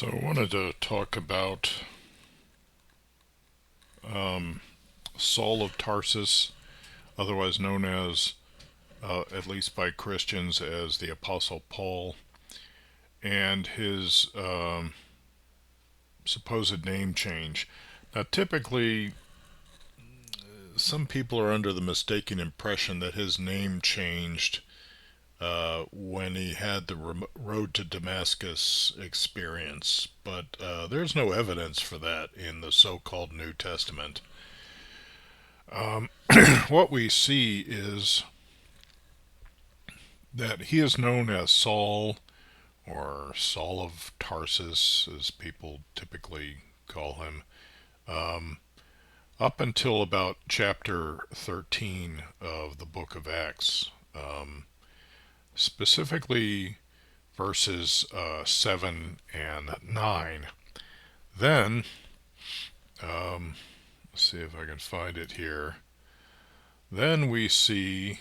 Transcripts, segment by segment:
So I wanted to talk about Saul of Tarsus, otherwise known as, at least by Christians, as the Apostle Paul, and his supposed name change. Now, typically, some people are under the mistaken impression that his name changed when he had the road to Damascus experience, but there's no evidence for that in the so called New Testament. What we see is that he is known as Saul, or Saul of Tarsus, as people typically call him, up until about chapter 13 of the book of Acts, specifically verses 7 and 9. Then, let's see if I can find it here. Then we see,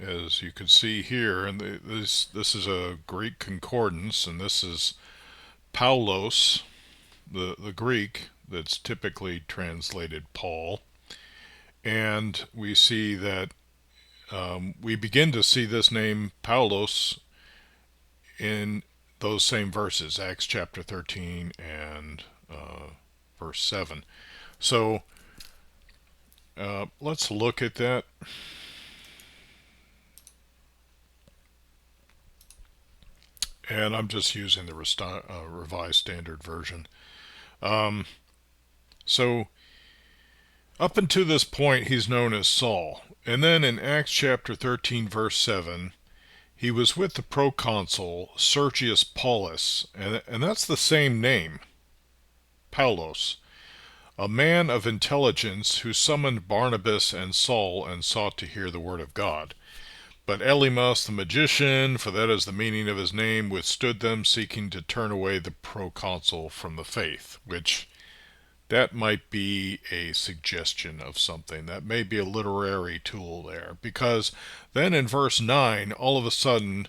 as you can see here, and this is a Greek concordance, and this is Paulos, the Greek that's typically translated Paul, and we see that we begin to see this name Paulos in those same verses, Acts chapter 13 and verse 7. So let's look at that. And I'm just using the Revised Standard Version. So up until this point, he's known as Saul. And then in Acts chapter 13, verse 7, he was with the proconsul Sergius Paulus, and that's the same name, Paulos, a man of intelligence who summoned Barnabas and Saul and sought to hear the word of God. But Elymas the magician, for that is the meaning of his name, withstood them, seeking to turn away the proconsul from the faith, which that might be a suggestion of something. That may be a literary tool there. Because then in verse 9, all of a sudden,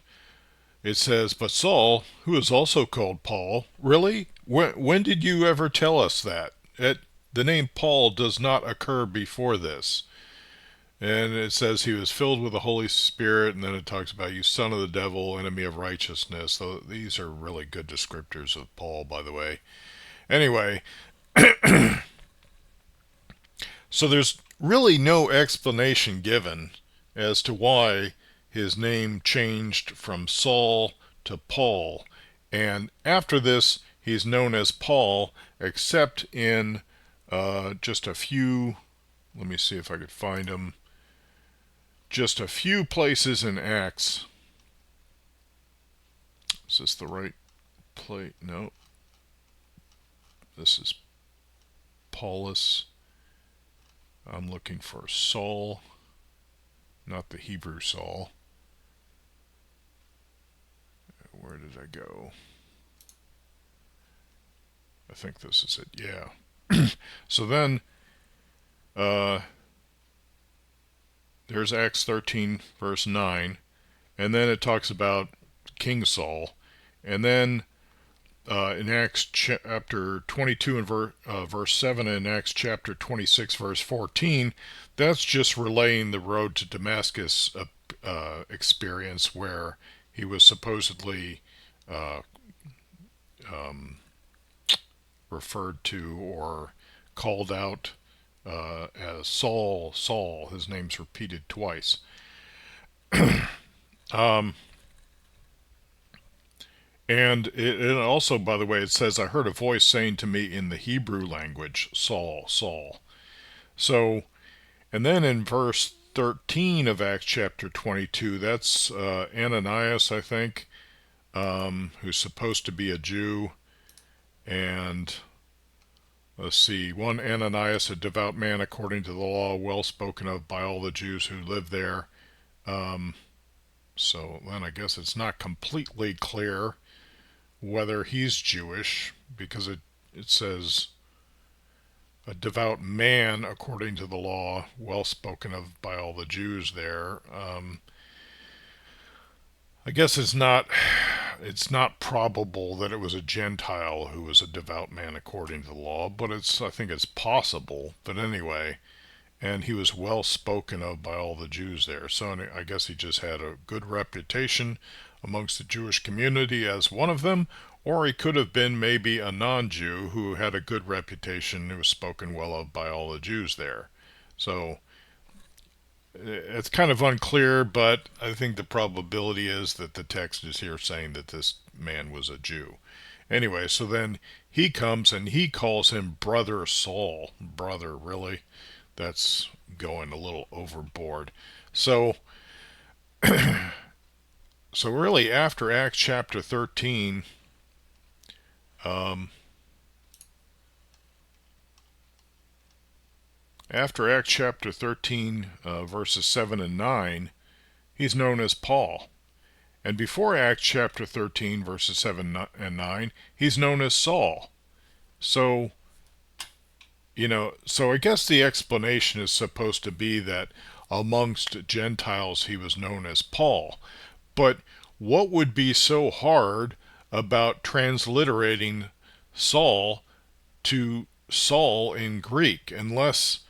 it says, "But Saul, who is also called Paul," really? When did you ever tell us that? The name Paul does not occur before this. And it says he was filled with the Holy Spirit, and then it talks about, "You son of the devil, enemy of righteousness." So these are really good descriptors of Paul, by the way. Anyway, so there's really no explanation given as to why his name changed from Saul to Paul. And after this, he's known as Paul, except in just a few, let me see if I could find them, just a few places in Acts. Is this the right plate? No. This is Paulus. I'm looking for Saul, not the Hebrew Saul. Where did I go? I think this is it. Yeah. So then, there's Acts 13, verse 9, and then it talks about King Saul, and then in Acts chapter 22 and verse 7, and Acts chapter 26, verse 14, that's just relaying the road to Damascus experience where he was supposedly uh, referred to or called out as Saul, Saul. His name's repeated twice. um, and it also, by the way, it says, "I heard a voice saying to me in the Hebrew language, Saul, Saul." So, and then in verse 13 of Acts chapter 22, that's Ananias, I think, who's supposed to be a Jew. And let's see, one Ananias, a devout man according to the law, well spoken of by all the Jews who live there. So then I guess it's not completely clear whether he's Jewish, because it says a devout man according to the law, well spoken of by all the Jews there. I guess it's not It's not probable that it was a Gentile who was a devout man according to the law, but I think it's possible. But anyway, and he was well spoken of by all the Jews there. So I guess he just had a good reputation amongst the Jewish community as one of them, or he could have been maybe a non-Jew who had a good reputation, who was spoken well of by all the Jews there. So it's kind of unclear, but I think the probability is that the text is here saying that this man was a Jew. Anyway, so then he comes and he calls him Brother Saul. Brother, really? That's going a little overboard. So, so really, after Acts chapter 13, verses 7 and 9, he's known as Paul. And before Acts chapter 13, verses 7 and 9, he's known as Saul. So, so I guess the explanation is supposed to be that amongst Gentiles he was known as Paul. But what would be so hard about transliterating Saul to Saul in Greek? Unless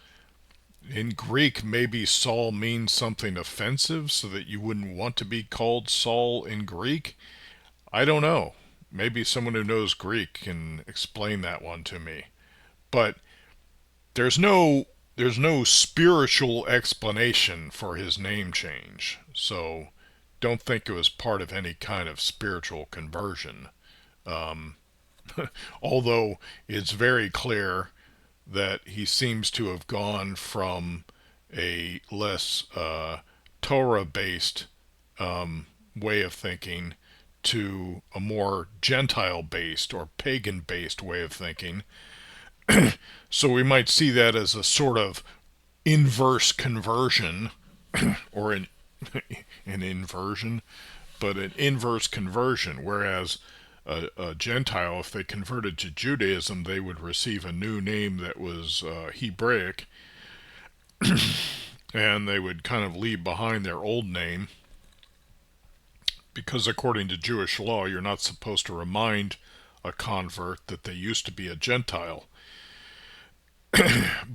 in Greek maybe Saul means something offensive so that you wouldn't want to be called Saul in Greek? I don't know. Maybe someone who knows Greek can explain that one to me. But there's no spiritual explanation for his name change. So don't think it was part of any kind of spiritual conversion. Although it's very clear that he seems to have gone from a less Torah-based way of thinking to a more Gentile-based or pagan-based way of thinking. So we might see that as a sort of inverse conversion, or an inversion, but an inverse conversion, whereas a Gentile, if they converted to Judaism, they would receive a new name that was Hebraic, and they would kind of leave behind their old name, because according to Jewish law, you're not supposed to remind a convert that they used to be a Gentile.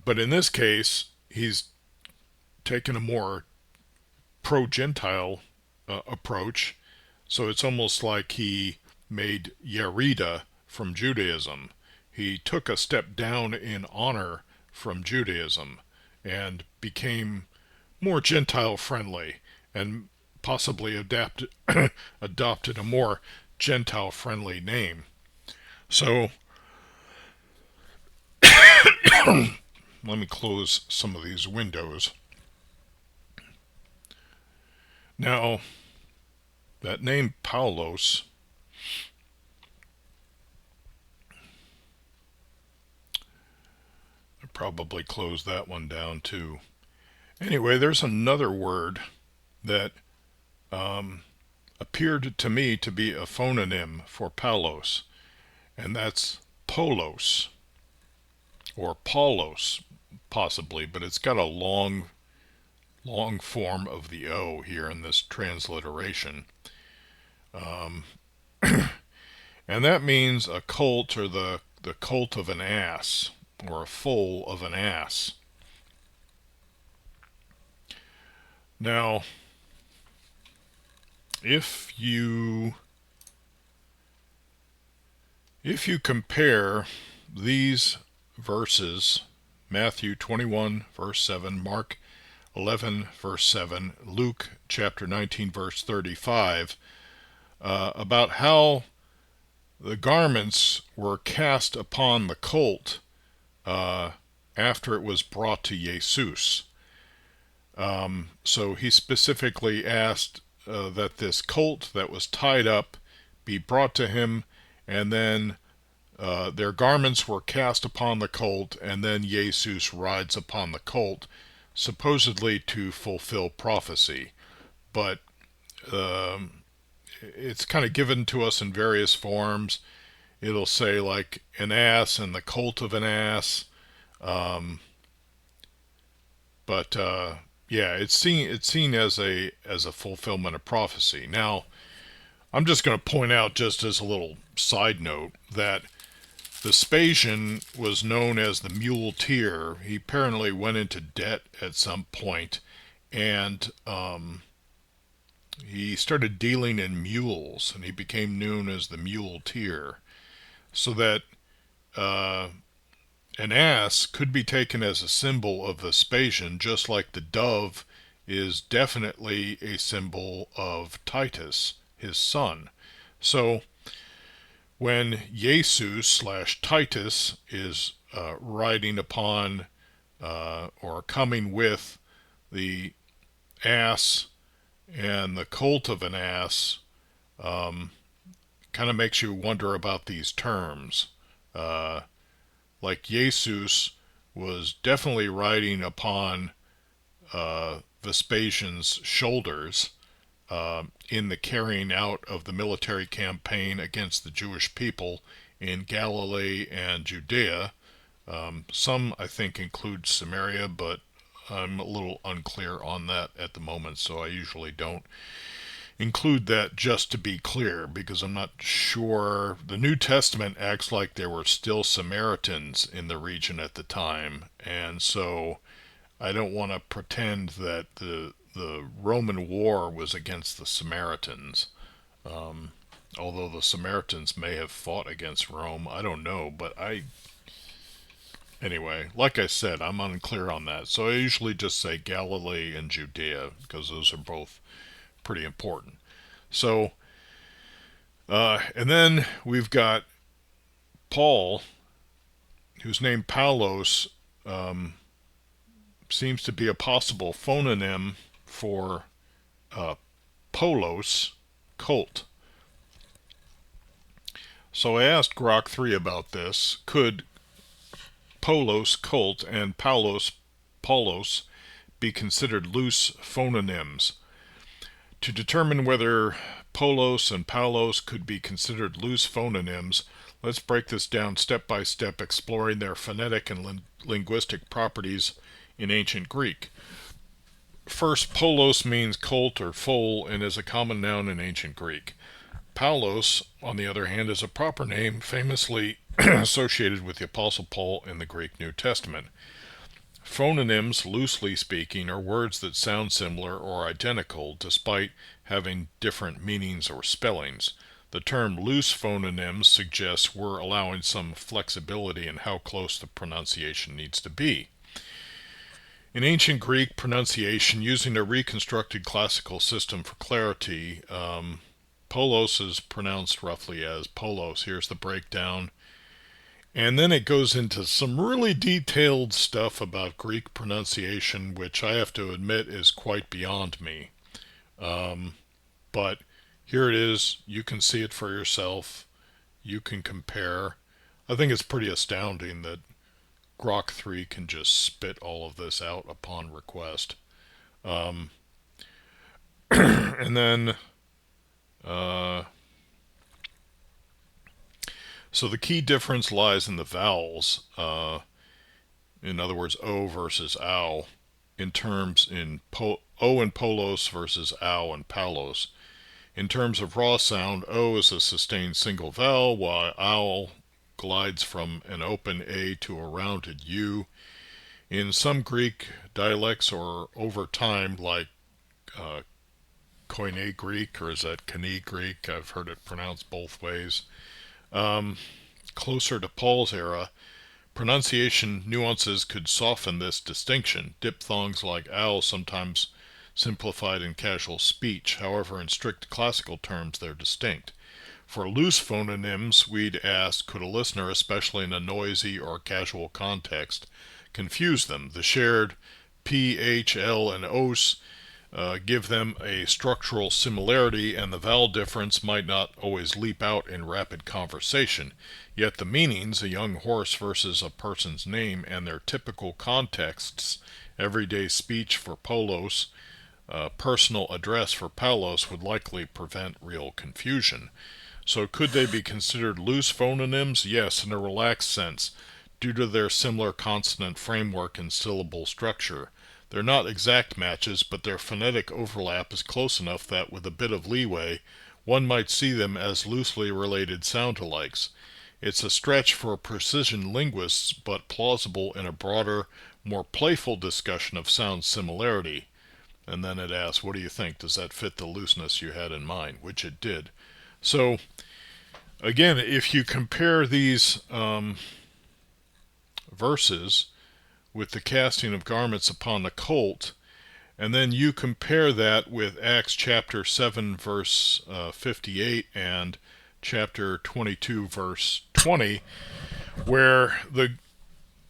But in this case, he's taken a more pro-Gentile approach, so it's almost like he made Yerida from Judaism. He took a step down in honor from Judaism and became more Gentile-friendly and possibly adopted a more Gentile-friendly name. So let me close some of these windows. Now, that name Paulos, I probably close that one down too. Anyway, there's another word that appeared to me to be a phononym for Paulos, and that's Polos, or Paulos, possibly, but it's got a long form of the O here in this transliteration. And that means a colt, or the colt of an ass, or a foal of an ass. Now, if you compare these verses, Matthew 21 verse 7, Mark 11 verse 7, Luke chapter 19 verse 35, about how the garments were cast upon the colt after it was brought to Jesus. So he specifically asked that this colt that was tied up be brought to him, and then their garments were cast upon the colt, and then Jesus rides upon the colt, supposedly to fulfill prophecy. But it's kind of given to us in various forms. It'll say like an ass and the colt of an ass. But yeah, it's seen as a fulfillment of prophecy. Now, I'm just going to point out, just as a little side note, that Vespasian was known as the muleteer. He apparently went into debt at some point, and he started dealing in mules, and he became known as the muleteer. So that uh, an ass could be taken as a symbol of Vespasian, just like the dove is definitely a symbol of Titus, his son. So when Jesus slash Titus is riding upon or coming with the ass and the colt of an ass, kind of makes you wonder about these terms. Uh, like Jesus was definitely riding upon Vespasian's shoulders in the carrying out of the military campaign against the Jewish people in Galilee and Judea. Some, I think, include Samaria, but I'm a little unclear on that at the moment, so I usually don't include that just to be clear, because I'm not sure. The New Testament acts like there were still Samaritans in the region at the time, and so I don't want to pretend that the Roman war was against the Samaritans. Although the Samaritans may have fought against Rome, I don't know, but anyway, like I said, I'm unclear on that. So I usually just say Galilee and Judea, because those are both pretty important. So, and then we've got Paul, whose name Paulos seems to be a possible phononym for Polos, colt. So I asked Grok 3 about this. Could Polos, colt, and Paulos be considered loose phononyms? To determine whether Polos and Paulos could be considered loose phononyms, let's break this down step by step, exploring their phonetic and linguistic properties in ancient Greek. First, Polos means colt or foal and is a common noun in ancient Greek. Paulos, on the other hand, is a proper name famously associated with the Apostle Paul in the Greek New Testament. Phononyms, loosely speaking, are words that sound similar or identical despite having different meanings or spellings. The term loose phononyms suggests we're allowing some flexibility in how close the pronunciation needs to be. In ancient Greek pronunciation, using a reconstructed classical system for clarity, Polos is pronounced roughly as Polos. Here's the breakdown. And then it goes into some really detailed stuff about Greek pronunciation, which I have to admit is quite beyond me. But here it is. You can see it for yourself. You can compare. I think it's pretty astounding that Grok 3 can just spit all of this out upon request. And then so the key difference lies in the vowels. In other words, O versus ow, in terms in O and Polos versus ow and Paulos. In terms of raw sound, O is a sustained single vowel, while owl glides from an open A to a rounded U. In some Greek dialects, or over time, like Koine Greek, or is that Koine Greek? I've heard it pronounced both ways. Closer to Paul's era, pronunciation nuances could soften this distinction. Diphthongs like owl sometimes simplified in casual speech. However, in strict classical terms, they're distinct. For loose phononyms, we'd ask, could a listener, especially in a noisy or casual context, confuse them? The shared P, H, L, and Os give them a structural similarity, and the vowel difference might not always leap out in rapid conversation. Yet the meanings, a young horse versus a person's name, and their typical contexts, everyday speech for Polos, personal address for Paulos, would likely prevent real confusion. So could they be considered loose phononyms? Yes, in a relaxed sense, due to their similar consonant framework and syllable structure. They're not exact matches, but their phonetic overlap is close enough that with a bit of leeway, one might see them as loosely related sound-alikes. It's a stretch for precision linguists, but plausible in a broader, more playful discussion of sound similarity. And then it asks, what do you think? Does that fit the looseness you had in mind? Which it did. So, again, if you compare these verses with the casting of garments upon the colt, and then you compare that with Acts chapter 7, verse 58 and chapter 22, verse 20, where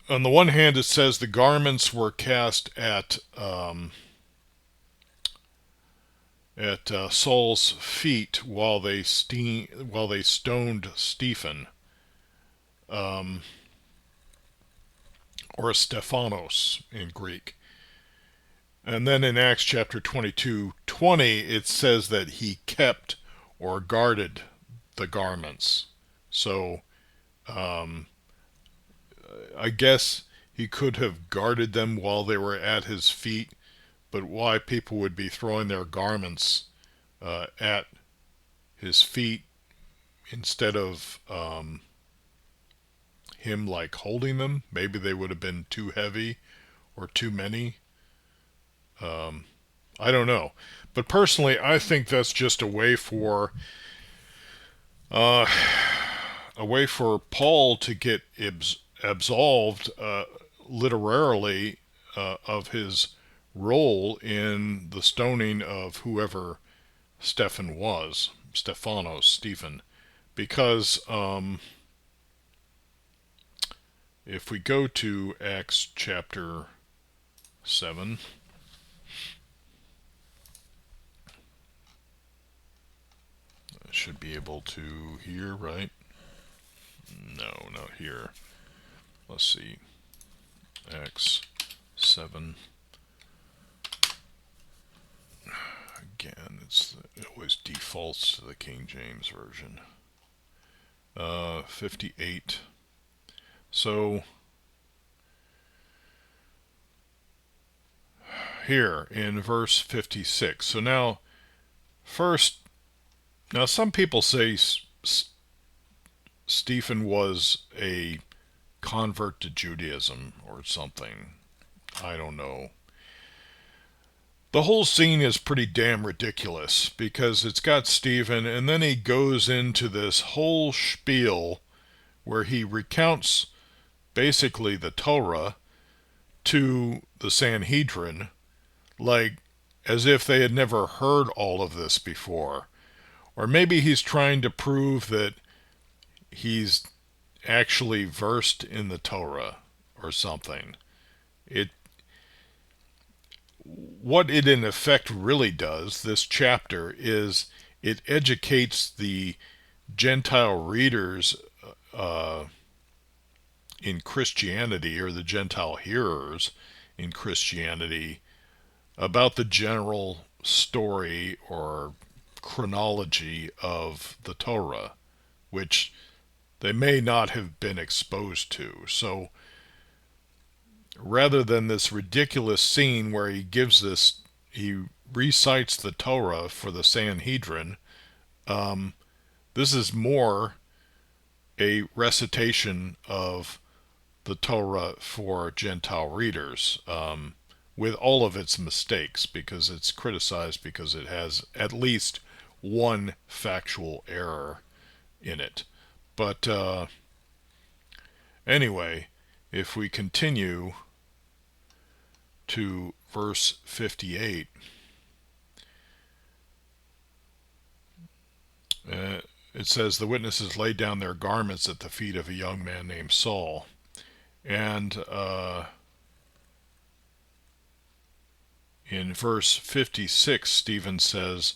on the one hand it says the garments were cast at Saul's feet while they stoned Stephen, or Stephanos in Greek. And then in Acts chapter 22:20, it says that he kept or guarded the garments. So I guess he could have guarded them while they were at his feet, but why people would be throwing their garments at his feet instead of him like holding them? Maybe they would have been too heavy or too many. I don't know. But personally, I think that's just a way for Paul to get absolved literarily of his role in the stoning of whoever Stephanos, Stephen. Because if we go to Acts chapter 7, I should be able to here, right? No, not here. Let's see. Acts 7. Again, it always defaults to the King James Version. 58. So here in verse 56. So now, some people say Stephen was a convert to Judaism or something. I don't know. The whole scene is pretty damn ridiculous because it's got Stephen, and then he goes into this whole spiel where he recounts basically the Torah to the Sanhedrin, like as if they had never heard all of this before. Or maybe he's trying to prove that he's actually versed in the Torah or something. What it in effect really does, this chapter, is it educates the Gentile readers in Christianity, or the Gentile hearers in Christianity, about the general story or chronology of the Torah, which they may not have been exposed to. So rather than this ridiculous scene where he recites the Torah for the Sanhedrin, this is more a recitation of the Torah for Gentile readers, with all of its mistakes, because it's criticized because it has at least one factual error in it. But anyway, if we continue to verse 58, it says, the witnesses laid down their garments at the feet of a young man named Saul. And in verse 56, Stephen says,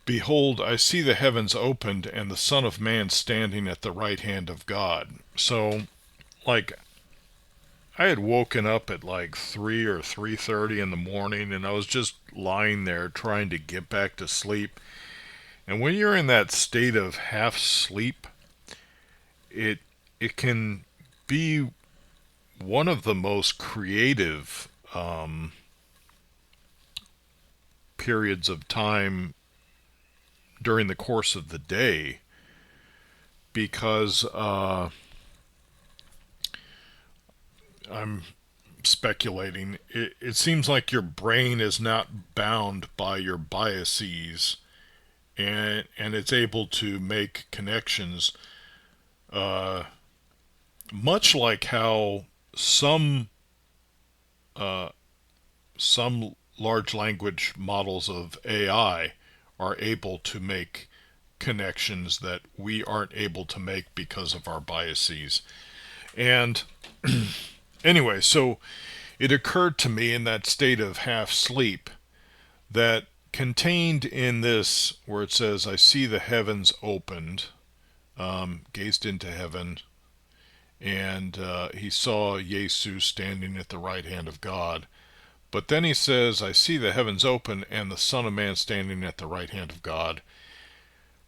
behold, I see the heavens opened and the Son of Man standing at the right hand of God. So, like, I had woken up at like 3 or 3:30 in the morning, and I was just lying there trying to get back to sleep. And when you're in that state of half sleep, it can be one of the most creative periods of time during the course of the day, because I'm speculating. It seems like your brain is not bound by your biases, and it's able to make connections, much like how some large language models of AI are able to make connections that we aren't able to make because of our biases. And anyway, so it occurred to me in that state of half sleep that contained in this, where it says, I see the heavens opened, gazed into heaven, and he saw Jesus standing at the right hand of God. But then he says, I see the heavens open and the Son of Man standing at the right hand of God.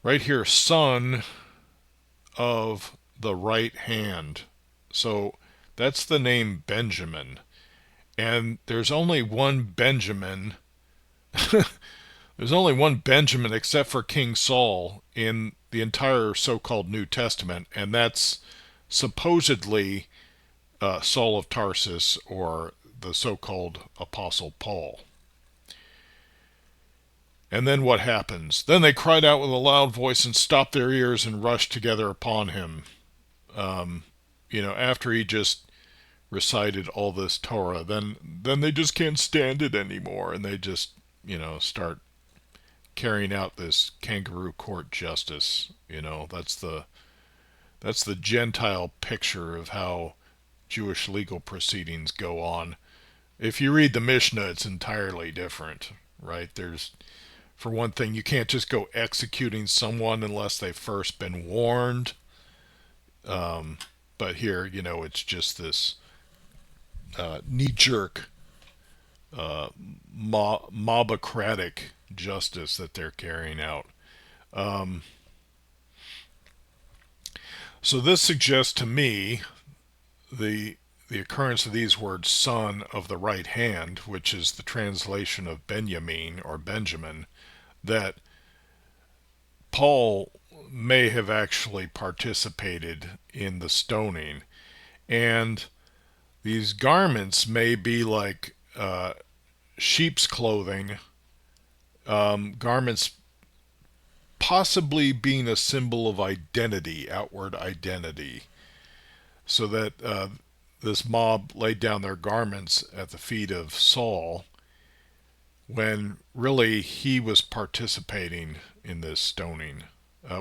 Right here, Son of the right hand. So that's the name Benjamin. And there's only one Benjamin. There's only one Benjamin except for King Saul in the entire so-called New Testament, and that's supposedly Saul of Tarsus, or the so-called Apostle Paul. And then what happens? Then they cried out with a loud voice and stopped their ears and rushed together upon him. After he just recited all this Torah, then they just can't stand it anymore, and they just, start carrying out this kangaroo court justice. That's the Gentile picture of how Jewish legal proceedings go on. If you read the Mishnah, it's entirely different, right? For one thing, you can't just go executing someone unless they've first been warned. But here, it's just this knee-jerk, mobocratic justice that they're carrying out. So this suggests to me the occurrence of these words, son of the right hand, which is the translation of Benjamin or Benjamin, that Paul may have actually participated in the stoning. And these garments may be like sheep's clothing, garments possibly being a symbol of identity, outward identity, so that this mob laid down their garments at the feet of Saul, when really he was participating in this stoning,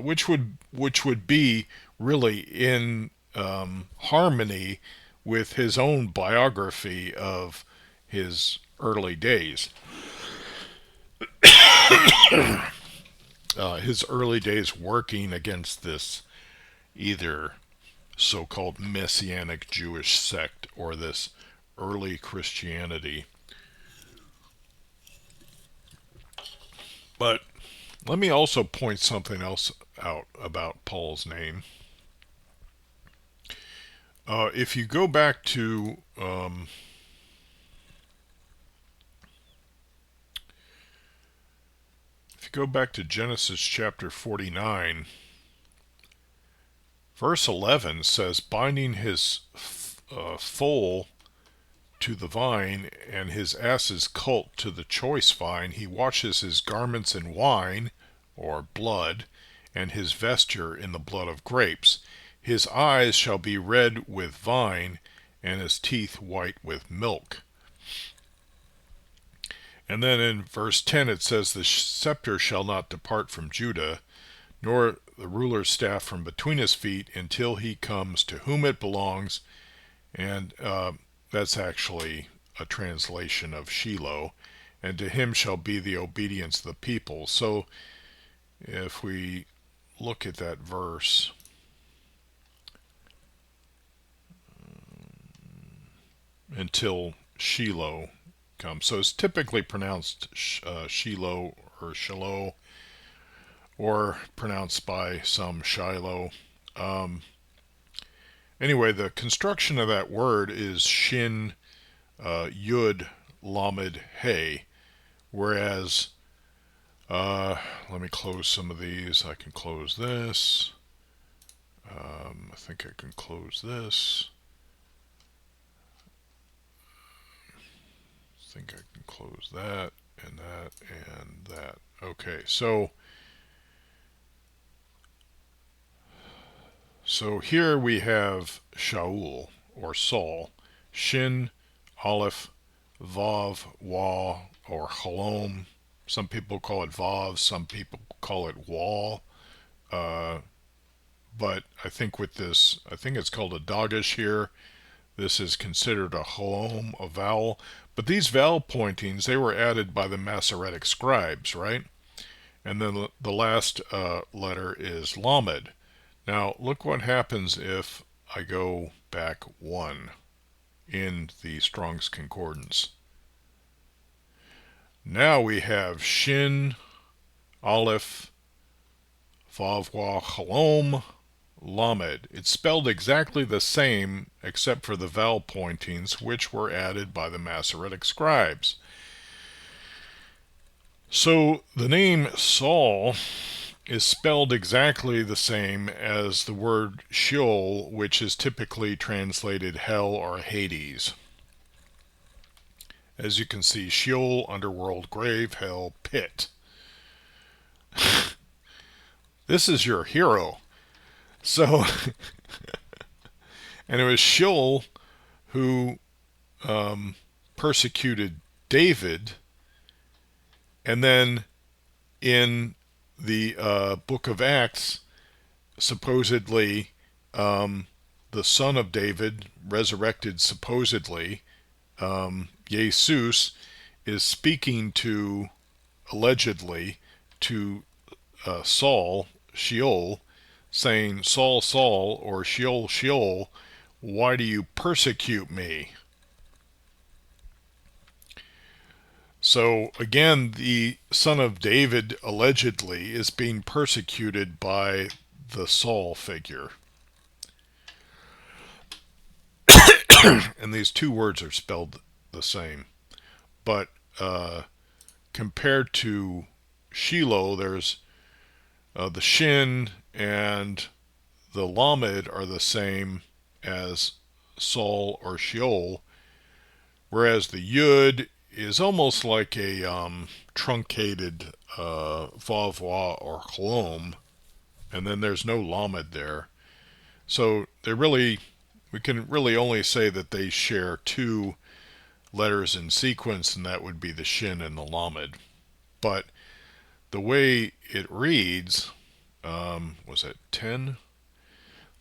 which would be really in harmony with his own biography of his early days. His early days working against this either so-called Messianic Jewish sect or this early Christianity. But let me also point something else out about Paul's name. If you go back to Genesis chapter 49, verse 11 says, binding his foal to the vine and his ass's colt to the choice vine, he washes his garments in wine, or blood, and his vesture in the blood of grapes. His eyes shall be red with vine, and his teeth white with milk. And then in verse 10 it says, the scepter shall not depart from Judah, nor the ruler's staff from between his feet, until he comes to whom it belongs. And that's actually a translation of Shiloh. And to him shall be the obedience of the people. So if we look at that verse, until Shiloh comes. So it's typically pronounced Shiloh or Shiloh, or pronounced by some Shiloh. Anyway, the construction of that word is Shin Yud Lamed Hey, whereas Let me close some of these. I can close this. I think I can close this. I think I can close that and that and that. Okay, so here we have Shaul or Saul, Shin, Aleph, Vav, Wa, or Halom. Some people call it Vav, some people call it Wal. Uh, but I think with this, I think it's called a Dagesh here. This is considered a Halom, a vowel. But these vowel pointings, they were added by the Masoretic scribes, right? And then the last letter is Lamed. Now, look what happens if I go back one in the Strong's Concordance. Now we have Shin, Aleph, Vav, Wa, Halom, Lamed. It's spelled exactly the same except for the vowel pointings, which were added by the Masoretic scribes. So the name Saul is spelled exactly the same as the word Sheol, which is typically translated hell or Hades. As you can see, Sheol, underworld, grave, hell, pit. This is your hero. So, and it was Sheol who persecuted David, and then in the book of Acts, supposedly the son of David, resurrected supposedly, Jesus, is speaking to, allegedly, to Saul, Sheol, saying, Saul, Saul, or Sheol, Sheol, why do you persecute me? So again, the son of David allegedly is being persecuted by the Saul figure. And these two words are spelled the same. But compared to Shiloh, there's the Shin and the Lamed are the same as Saul or Sheol, whereas the Yud is almost like a truncated Vavwa or Chlom, and then there's no Lamed there. So we can really only say that they share two letters in sequence, and that would be the Shin and the Lamed. But the way it reads, was it 10?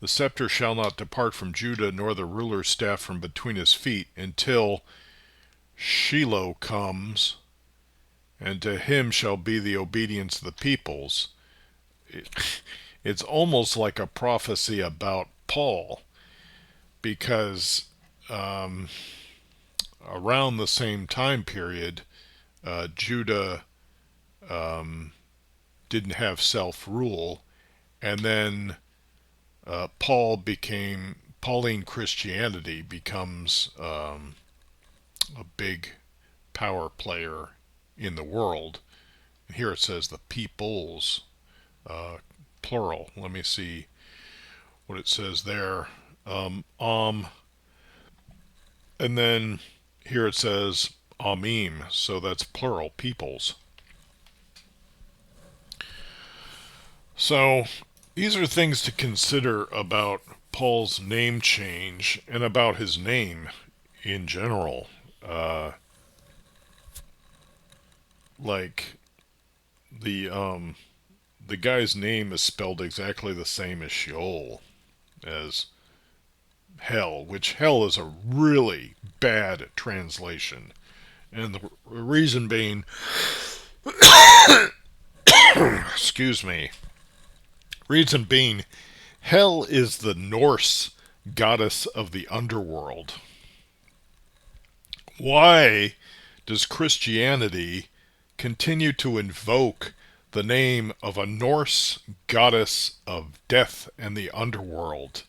The scepter shall not depart from Judah, nor the ruler's staff from between his feet, until Shiloh comes, and to him shall be the obedience of the peoples. It's almost like a prophecy about Paul, because around the same time period, Judah didn't have self-rule, and then Pauline Christianity becomes a big power player in the world. And here it says the peoples, plural. Let me see what it says there. And then here it says Amim, so that's plural, peoples. So these are things to consider about Paul's name change and about his name in general. Like the guy's name is spelled exactly the same as Sheol, as hell, which hell is a really bad translation. And the reason being, excuse me, reason being, hell is the Norse goddess of the underworld. Why does Christianity continue to invoke the name of a Norse goddess of death and the underworld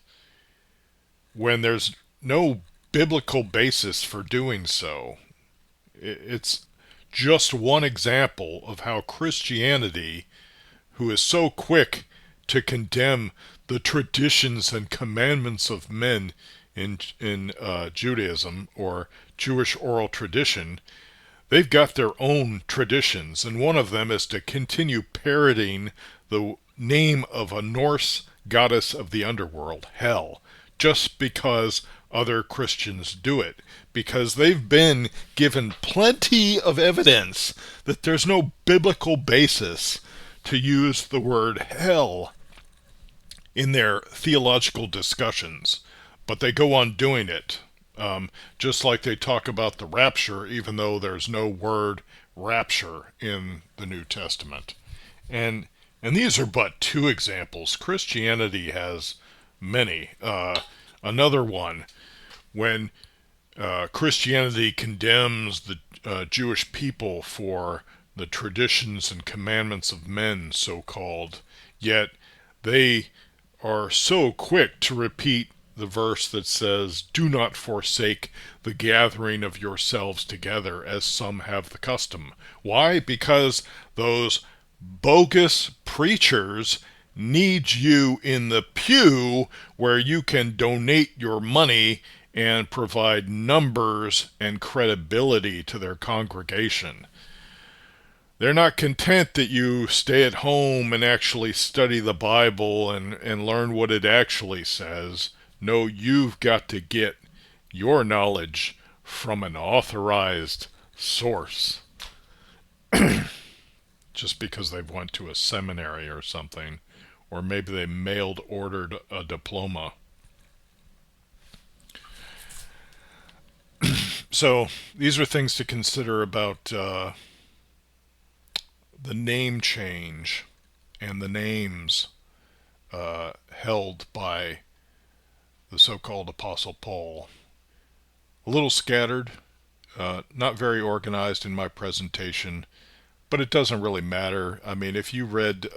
when there's no biblical basis for doing so? It's just one example of how Christianity, who is so quick to condemn the traditions and commandments of men in Judaism or Jewish oral tradition, they've got their own traditions, and one of them is to continue parroting the name of a Norse goddess of the underworld, Hel, just because other Christians do it, because they've been given plenty of evidence that there's no biblical basis to use the word hell in their theological discussions, but they go on doing it. Just like they talk about the rapture, even though there's no word rapture in the New Testament. And and these are but two examples. Christianity has many. Another one, when Christianity condemns the Jewish people for the traditions and commandments of men, so called, yet they are so quick to repeat the verse that says, "Do not forsake the gathering of yourselves together, as some have the custom." Why? Because those bogus preachers need you in the pew where you can donate your money and provide numbers and credibility to their congregation. They're not content that you stay at home and actually study the Bible and learn what it actually says. No, you've got to get your knowledge from an authorized source. Just because they've went to a seminary or something, or maybe they mailed ordered a diploma. So these are things to consider about the name change and the names held by the so-called Apostle Paul. A little scattered, not very organized in my presentation, but it doesn't really matter. I mean, if you read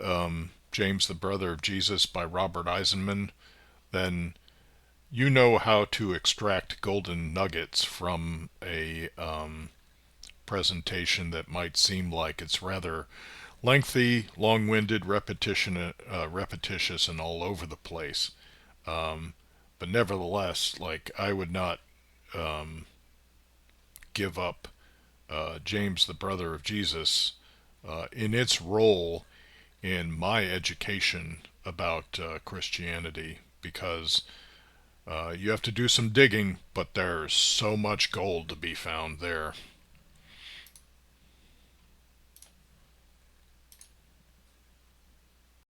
James, the Brother of Jesus by Robert Eisenman, then you know how to extract golden nuggets from a presentation that might seem like it's rather lengthy, long-winded, repetitious, and all over the place. But nevertheless, like, I would not give up James, the Brother of Jesus, in its role in my education about Christianity, because you have to do some digging, but there's so much gold to be found there.